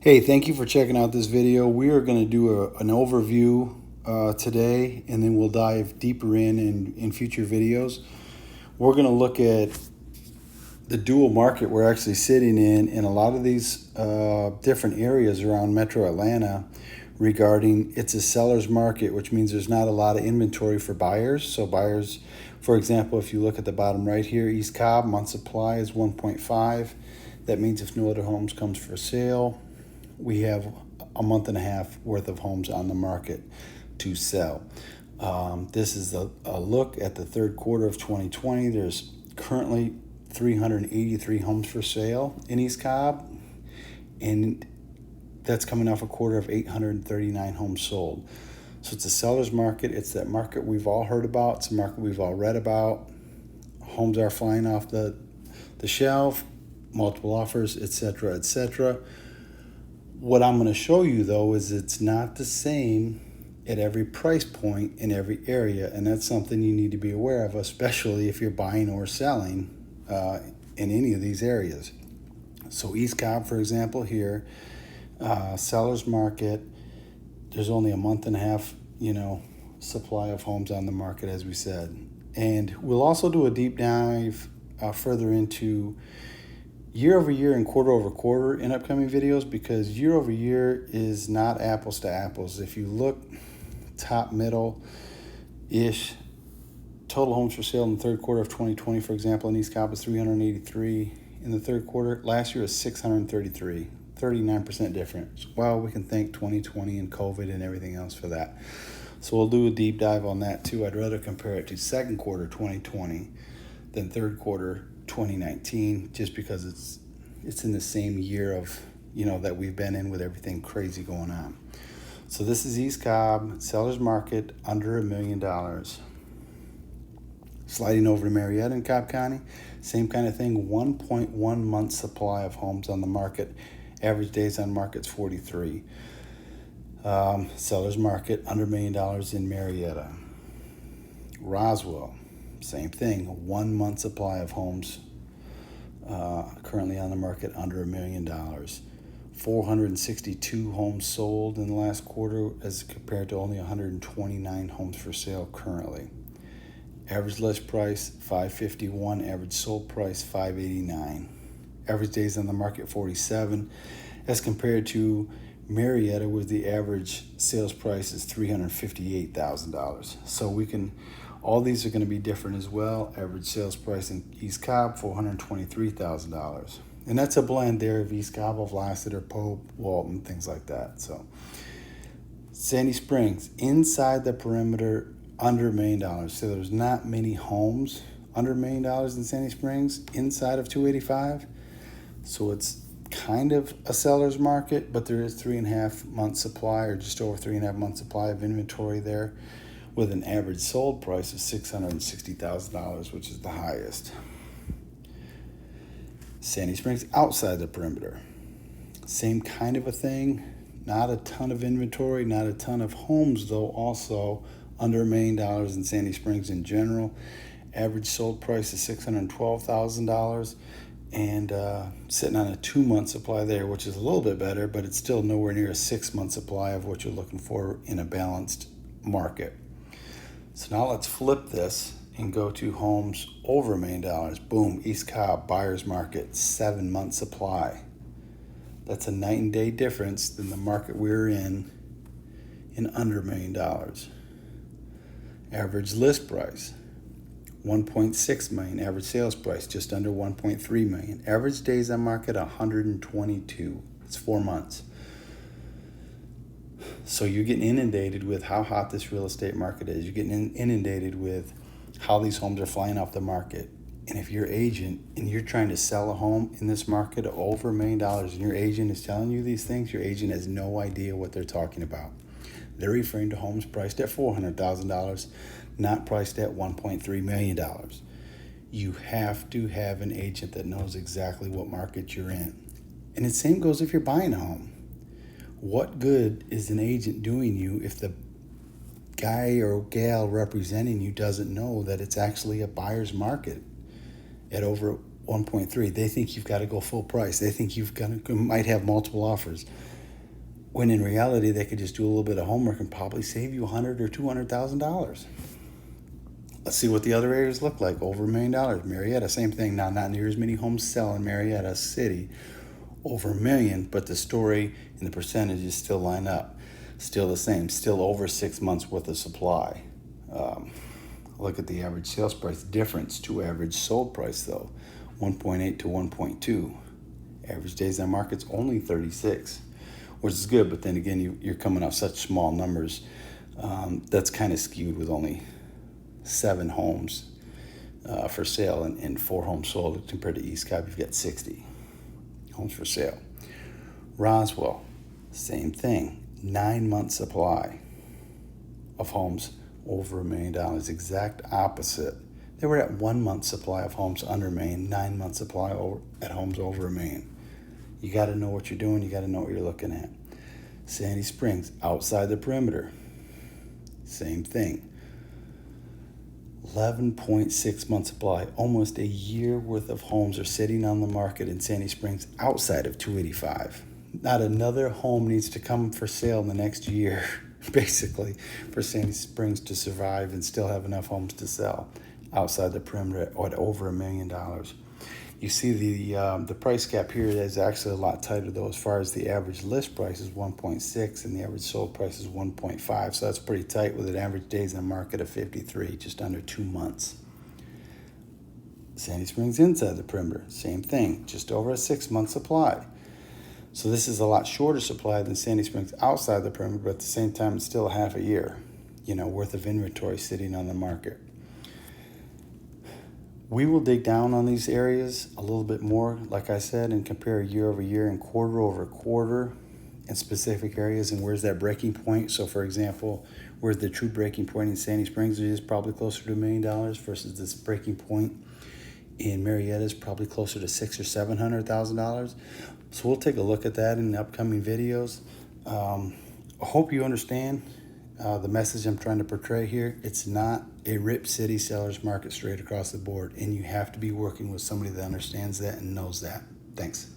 Hey, thank you for checking out this video. We are going to do an overview today, and then we'll dive deeper in future videos. We're going to look at the dual market we're actually sitting in a lot of these different areas around Metro Atlanta regarding it's a seller's market, which means there's not a lot of inventory for buyers. So buyers, for example, if you look at the bottom right here, East Cobb, month supply is 1.5. That means if no other homes comes for sale, we have a month and a half worth of homes on the market to sell. This is a look at the third quarter of 2020. There's currently 383 homes for sale in East Cobb, and that's coming off a quarter of 839 homes sold. So it's a seller's market. It's that market we've all heard about. It's a market we've all read about. Homes are flying off the shelf, multiple offers, etc., etc. What I'm going to show you, though, is it's not the same at every price point in every area, and that's something you need to be aware of, especially if you're buying or selling in any of these areas. So East Cobb, for example, here, seller's market, there's only a month and a half, supply of homes on the market, as we said. And we'll also do a deep dive further into year over year and quarter over quarter in upcoming videos, because year over year is not apples to apples. If you look top middle ish, total homes for sale in the third quarter of 2020, for example, in East Cobb is 383. In the third quarter last year is 633, 39% difference. Well, we can thank 2020 and COVID and everything else for that. So we'll do a deep dive on that too. I'd rather compare it to second quarter 2020 than third quarter 2019, just because it's in the same year of that we've been in with everything crazy going on. So this is East Cobb, seller's market under $1 million. Sliding over to Marietta and Cobb County, same kind of thing. 1.1 month supply of homes on the market. Average days on market's 43. Seller's market under $1 million in Marietta. Roswell, same thing, 1 month supply of homes currently on the market under $1 million. 462 homes sold in the last quarter as compared to only 129 homes for sale currently. Average list price $551, average sold price $589. Average days on the market 47 as compared to Marietta, where the average sales price is $358,000. So all these are going to be different as well. Average sales price in East Cobb, $423,000. And that's a blend there of East Cobb, of Lassiter, Pope, Walton, things like that. So Sandy Springs, inside the perimeter, under $1 million. So there's not many homes under $1 million in Sandy Springs inside of 285. So it's kind of a seller's market, but there is 3.5 month supply, or just over 3.5 month supply of inventory there, with an average sold price of $660,000, which is the highest. Sandy Springs, outside the perimeter, same kind of a thing. Not a ton of inventory, not a ton of homes, though, also under $1 million in Sandy Springs in general. Average sold price is $612,000, and sitting on a 2 month supply there, which is a little bit better, but it's still nowhere near a 6 month supply of what you're looking for in a balanced market. So now let's flip this and go to homes over $1 million. Boom, East Cobb, buyer's market, 7 month supply. That's a night and day difference than the market we're in under $1 million. Average list price, $1.6 million. Average sales price, just under $1.3 million. Average days on market, 122. It's 4 months. So you're getting inundated with how hot this real estate market is. You're getting inundated with how these homes are flying off the market. And if you're an agent and you're trying to sell a home in this market of over $1 million, and your agent is telling you these things, your agent has no idea what they're talking about. They're referring to homes priced at $400,000, not priced at $1.3 million. You have to have an agent that knows exactly what market you're in. And the same goes if you're buying a home. What good is an agent doing you if the guy or gal representing you doesn't know that it's actually a buyer's market at over 1.3? They think you've got to go full price. They think might have multiple offers. when in reality they could just do a little bit of homework and probably save you $100,000 or $200,000. Let's see what the other areas look like. Over $1 million. Marietta, same thing. Now, not near as many homes sell in Marietta City. Over $1 million, but the story and the percentages still line up. Still the same. Still over 6 months worth of supply. Look at the average sales price difference to average sold price though. 1.8 to 1.2. Average days on market's only 36, which is good. But then again, you're coming off such small numbers. That's kind of skewed with only 7 homes for sale and 4 homes sold compared to East Cobb. You've got 60 homes for sale. Roswell, same thing. 9 month supply of homes over $1 million. Exact opposite. They were at 1 month supply of homes under $1 million, 9 month supply at homes over $1 million. You got to know what you're doing. You got to know what you're looking at. Sandy Springs, outside the perimeter, same thing. 11.6 month supply. Almost a year worth of homes are sitting on the market in Sandy Springs outside of 285. Not another home needs to come for sale in the next year, basically, for Sandy Springs to survive and still have enough homes to sell outside the perimeter at over $1 million. You see the price gap here is actually a lot tighter though. As far as the average list price is 1.6 and the average sold price is 1.5. So that's pretty tight with an average days on market of 53, just under 2 months. Sandy Springs inside the perimeter, same thing, just over a 6 month supply. So this is a lot shorter supply than Sandy Springs outside the perimeter, but at the same time, it's still half a year, worth of inventory sitting on the market. We will dig down on these areas a little bit more, like I said, and compare year over year and quarter over quarter in specific areas and where's that breaking point. So for example, where's the true breaking point in Sandy Springs is probably closer to $1 million versus this breaking point in Marietta is probably closer to $600,000 or $700,000. So we'll take a look at that in the upcoming videos. I hope you understand the message I'm trying to portray here. It's not a Rip City seller's market straight across the board, and you have to be working with somebody that understands that and knows that. Thanks.